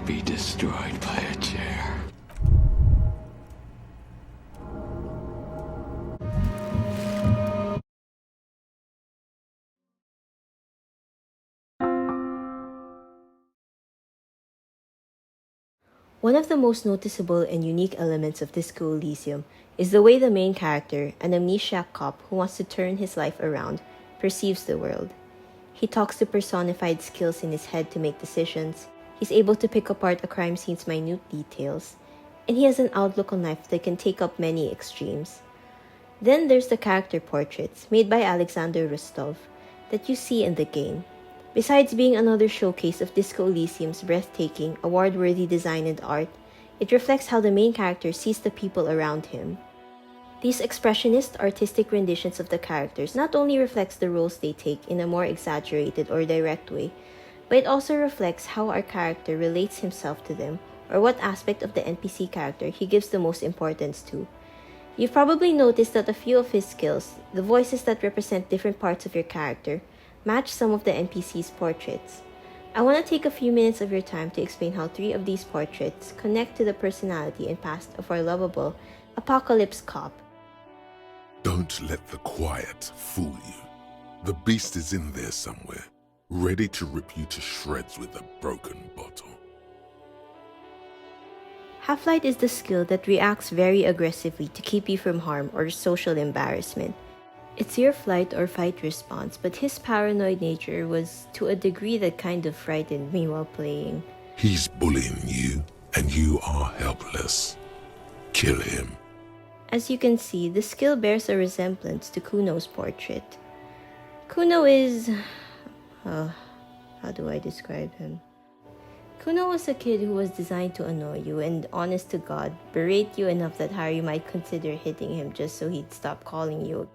be destroyed by a chair. One of the most noticeable and unique elements of Disco Elysium is the way the main character, an amnesiac cop who wants to turn his life around, perceives the world. He talks to personified skills in his head to make decisions, he's able to pick apart a crime scene's minute details, and he has an outlook on life that can take up many extremes. Then there's the character portraits, made by Alexander Rostov, that you see in the game. Besides being another showcase of Disco Elysium's breathtaking, award-worthy design and art, it reflects how the main character sees the people around him. These expressionist, artistic renditions of the characters not only reflects the roles they take in a more exaggerated or direct way, but it also reflects how our character relates himself to them, or what aspect of the NPC character he gives the most importance to. You've probably noticed that a few of his skills, the voices that represent different parts of your character, match some of the NPC's portraits. I want to take a few minutes of your time to explain how 3 of these portraits connect to the personality and past of our lovable Apocalypse Cop. Don't let the quiet fool you. The beast is in there somewhere, ready to rip you to shreds with a broken bottle. Half-Light is the skill that reacts very aggressively to keep you from harm or social embarrassment. It's your flight or fight response, but his paranoid nature was to a degree that kind of frightened me while playing. He's bullying you, and you are helpless. Kill him. As you can see, the skill bears a resemblance to Cuno's portrait. Cuno is... how do I describe him? Cuno was a kid who was designed to annoy you and, honest to God, berate you enough that Harry might consider hitting him just so he'd stop calling you.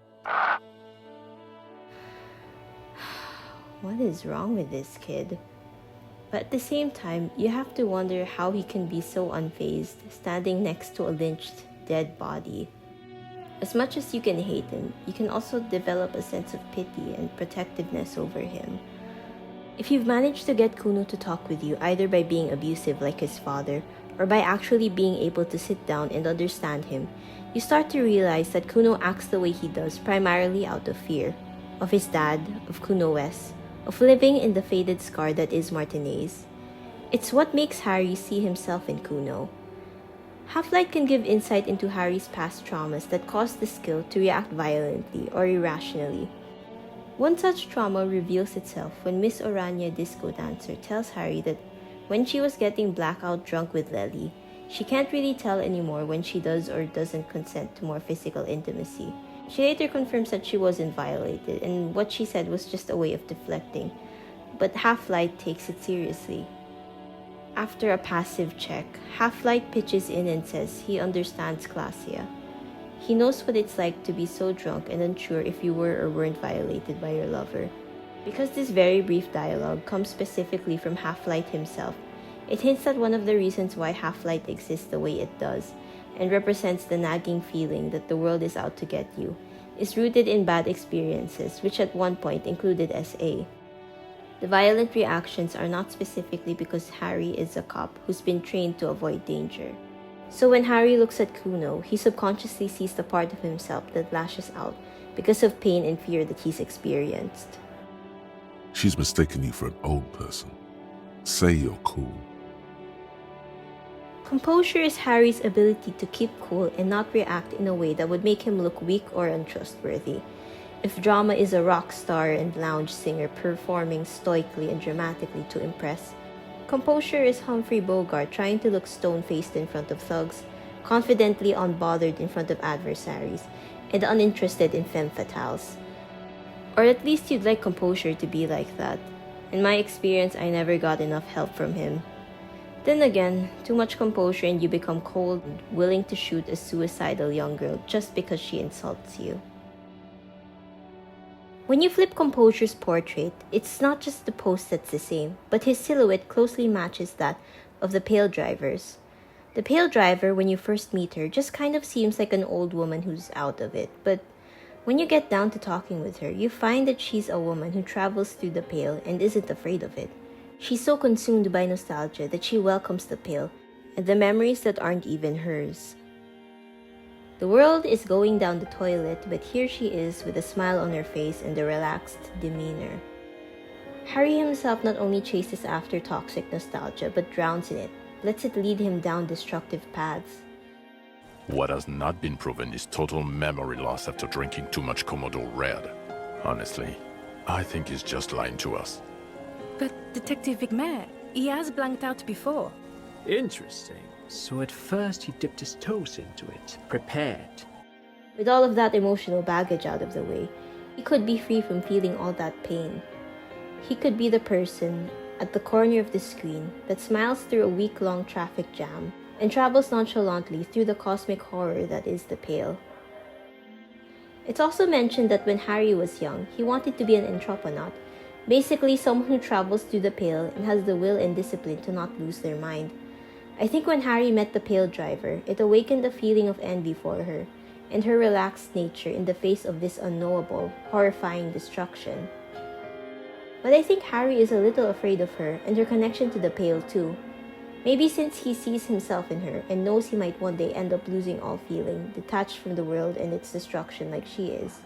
What is wrong with this kid? But at the same time, you have to wonder how he can be so unfazed, standing next to a lynched, dead body. As much as you can hate him, you can also develop a sense of pity and protectiveness over him. If you've managed to get Cuno to talk with you either by being abusive like his father, or by actually being able to sit down and understand him, you start to realize that Cuno acts the way he does primarily out of fear. Of his dad, of Cuno West, of living in the faded scar that is Martinez. It's what makes Harry see himself in Cuno. Half-Light can give insight into Harry's past traumas that cause the skill to react violently or irrationally. One such trauma reveals itself when Miss Orania Disco Dancer tells Harry that when she was getting blackout drunk with Lely, she can't really tell anymore when she does or doesn't consent to more physical intimacy. She later confirms that she wasn't violated, and what she said was just a way of deflecting, but Half-Light takes it seriously. After a passive check, Half-Light pitches in and says he understands Glacia. He knows what it's like to be so drunk and unsure if you were or weren't violated by your lover. Because this very brief dialogue comes specifically from Half-Light himself, it hints at one of the reasons why Half-Light exists the way it does, and represents the nagging feeling that the world is out to get you, is rooted in bad experiences, which at one point included SA. The violent reactions are not specifically because Harry is a cop who's been trained to avoid danger. So when Harry looks at Cuno, he subconsciously sees the part of himself that lashes out because of pain and fear that he's experienced. She's mistaken you for an old person. Say you're cool. Composure is Harry's ability to keep cool and not react in a way that would make him look weak or untrustworthy. If drama is a rock star and lounge singer performing stoically and dramatically to impress, composure is Humphrey Bogart trying to look stone-faced in front of thugs, confidently unbothered in front of adversaries, and uninterested in femme fatales. Or at least you'd like composure to be like that. In my experience, I never got enough help from him. Then again, too much composure and you become cold and willing to shoot a suicidal young girl just because she insults you. When you flip Composure's portrait, it's not just the pose that's the same, but his silhouette closely matches that of the Paledriver's. The Paledriver, when you first meet her, just kind of seems like an old woman who's out of it, but when you get down to talking with her, you find that she's a woman who travels through the Pale and isn't afraid of it. She's so consumed by nostalgia that she welcomes the pill and the memories that aren't even hers. The world is going down the toilet, but here she is with a smile on her face and a relaxed demeanor. Harry himself not only chases after toxic nostalgia, but drowns in it, lets it lead him down destructive paths. What has not been proven is total memory loss after drinking too much Commodore Red. Honestly, I think he's just lying to us. But Detective Vigmer, he has blanked out before. Interesting. So at first he dipped his toes into it, prepared. With all of that emotional baggage out of the way, he could be free from feeling all that pain. He could be the person at the corner of the screen that smiles through a week-long traffic jam and travels nonchalantly through the cosmic horror that is the Pale. It's also mentioned that when Harry was young, he wanted to be an anthroponaut, basically someone who travels through the Pale and has the will and discipline to not lose their mind. I think when Harry met the Paledriver, it awakened a feeling of envy for her and her relaxed nature in the face of this unknowable, horrifying destruction. But I think Harry is a little afraid of her and her connection to the Pale too. Maybe since he sees himself in her and knows he might one day end up losing all feeling, detached from the world and its destruction like she is.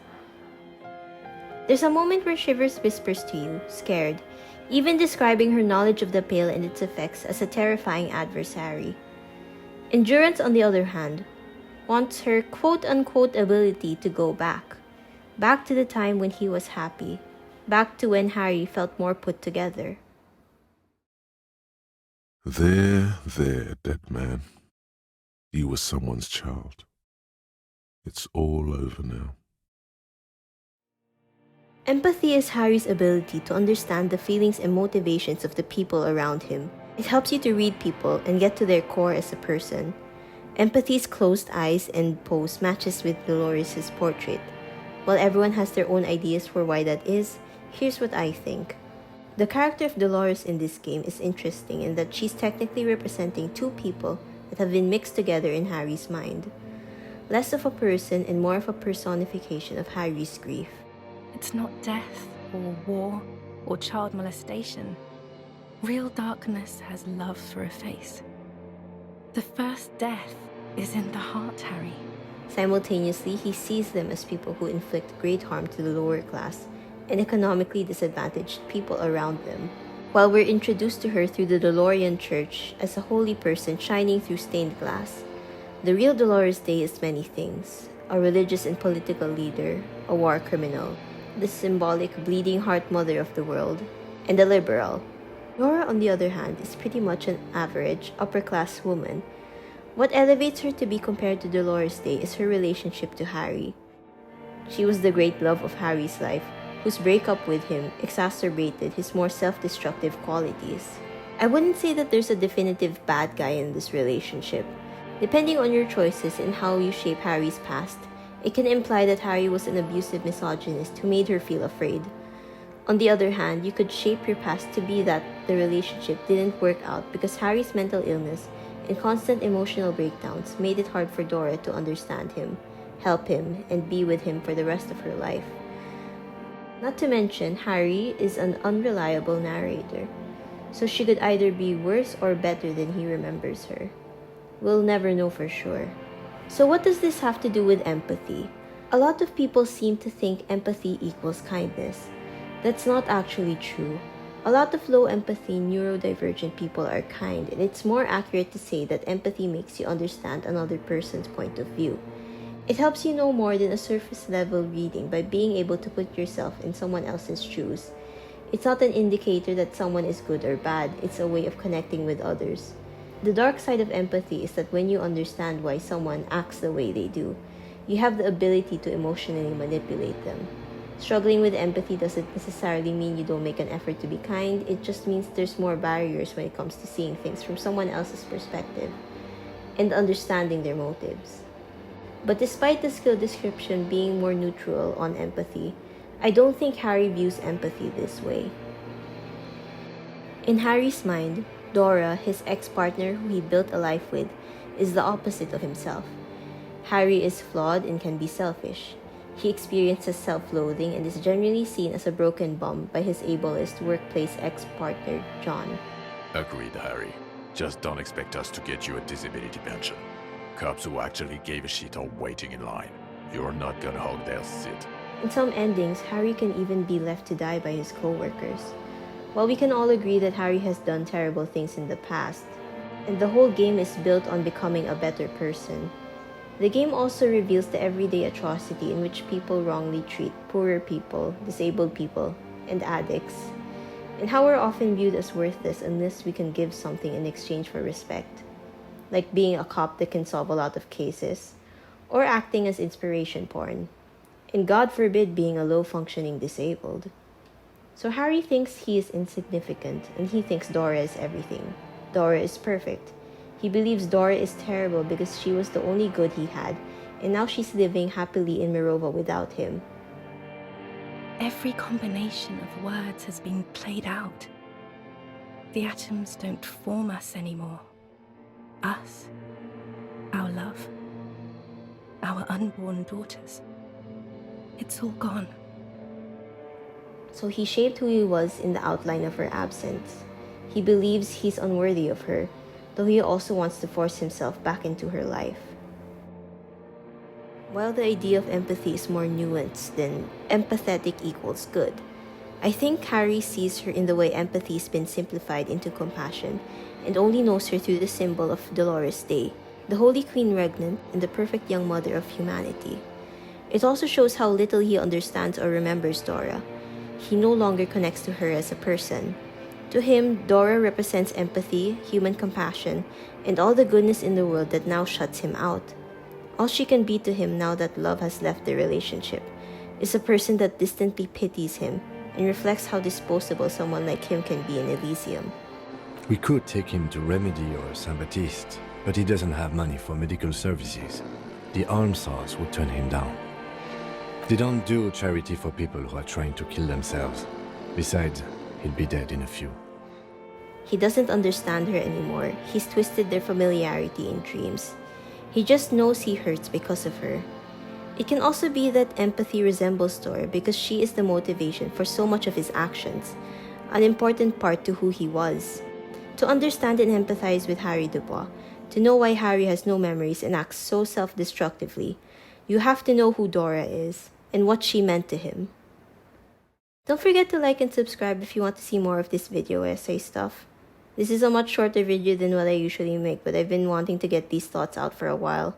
There's a moment where Shivers whispers to you, scared, even describing her knowledge of the Pale and its effects as a terrifying adversary. Endurance, on the other hand, wants her quote-unquote ability to go back to the time when he was happy, back to when Harry felt more put together. There, dead man. You were someone's child. It's all over now. Empathy is Harry's ability to understand the feelings and motivations of the people around him. It helps you to read people and get to their core as a person. Empathy's closed eyes and pose matches with Dolores' portrait. While everyone has their own ideas for why that is, here's what I think. The character of Dolores in this game is interesting in that she's technically representing two people that have been mixed together in Harry's mind. Less of a person and more of a personification of Harry's grief. It's not death, or war, or child molestation. Real darkness has love for a face. The first death is in the heart, Harry. Simultaneously, he sees them as people who inflict great harm to the lower class and economically disadvantaged people around them. While we're introduced to her through the Dolorian Church as a holy person shining through stained glass, the real Dolores Day is many things: a religious and political leader, a war criminal, the symbolic bleeding heart mother of the world, and a liberal. Nora, on the other hand, is pretty much an average, upper-class woman. What elevates her to be compared to Dolores Day is her relationship to Harry. She was the great love of Harry's life, whose breakup with him exacerbated his more self-destructive qualities. I wouldn't say that there's a definitive bad guy in this relationship. Depending on your choices and how you shape Harry's past, it can imply that Harry was an abusive misogynist who made her feel afraid. On the other hand, you could shape your past to be that the relationship didn't work out because Harry's mental illness and constant emotional breakdowns made it hard for Dora to understand him, help him, and be with him for the rest of her life. Not to mention, Harry is an unreliable narrator, so she could either be worse or better than he remembers her. We'll never know for sure. So what does this have to do with empathy? A lot of people seem to think empathy equals kindness. That's not actually true. A lot of low empathy neurodivergent people are kind, and it's more accurate to say that empathy makes you understand another person's point of view. It helps you know more than a surface level reading by being able to put yourself in someone else's shoes. It's not an indicator that someone is good or bad, it's a way of connecting with others. The dark side of empathy is that when you understand why someone acts the way they do, you have the ability to emotionally manipulate them. Struggling with empathy doesn't necessarily mean you don't make an effort to be kind, it just means there's more barriers when it comes to seeing things from someone else's perspective and understanding their motives. But despite the skill description being more neutral on empathy, I don't think Harry views empathy this way. In Harry's mind, Dora, his ex-partner who he built a life with, is the opposite of himself. Harry is flawed and can be selfish. He experiences self-loathing and is generally seen as a broken bum by his ableist workplace ex-partner, John. Agreed, Harry. Just don't expect us to get you a disability pension. Cops who actually gave a shit are waiting in line. You're not gonna hog their seat. In some endings, Harry can even be left to die by his co-workers. While we can all agree that Harry has done terrible things in the past, and the whole game is built on becoming a better person, the game also reveals the everyday atrocity in which people wrongly treat poorer people, disabled people, and addicts, and how we're often viewed as worthless unless we can give something in exchange for respect, like being a cop that can solve a lot of cases, or acting as inspiration porn, and God forbid being a low-functioning disabled. So Harry thinks he is insignificant, and he thinks Dora is everything. Dora is perfect. He believes Dora is terrible because she was the only good he had, and now she's living happily in Mirova without him. Every combination of words has been played out. The atoms don't form us anymore. Us, our love, our unborn daughters. It's all gone. So he shaped who he was in the outline of her absence. He believes he's unworthy of her, though he also wants to force himself back into her life. While the idea of empathy is more nuanced than empathetic equals good, I think Harry sees her in the way empathy has been simplified into compassion and only knows her through the symbol of Dolores Day, the Holy Queen Regnant and the perfect young mother of humanity. It also shows how little he understands or remembers Dora. He no longer connects to her as a person. To him, Dora represents empathy, human compassion, and all the goodness in the world that now shuts him out. All she can be to him now that love has left the relationship is a person that distantly pities him and reflects how disposable someone like him can be in Elysium. We could take him to Remedy or Saint-Baptiste, but he doesn't have money for medical services. The almshouse would turn him down. They don't do charity for people who are trying to kill themselves. Besides, he'll be dead in a few. He doesn't understand her anymore. He's twisted their familiarity in dreams. He just knows he hurts because of her. It can also be that empathy resembles Dora because she is the motivation for so much of his actions, an important part to who he was. To understand and empathize with Harry Dubois, to know why Harry has no memories and acts so self-destructively, you have to know who Dora is and what she meant to him. Don't forget to like and subscribe if you want to see more of this video essay stuff. This is a much shorter video than what I usually make, but I've been wanting to get these thoughts out for a while.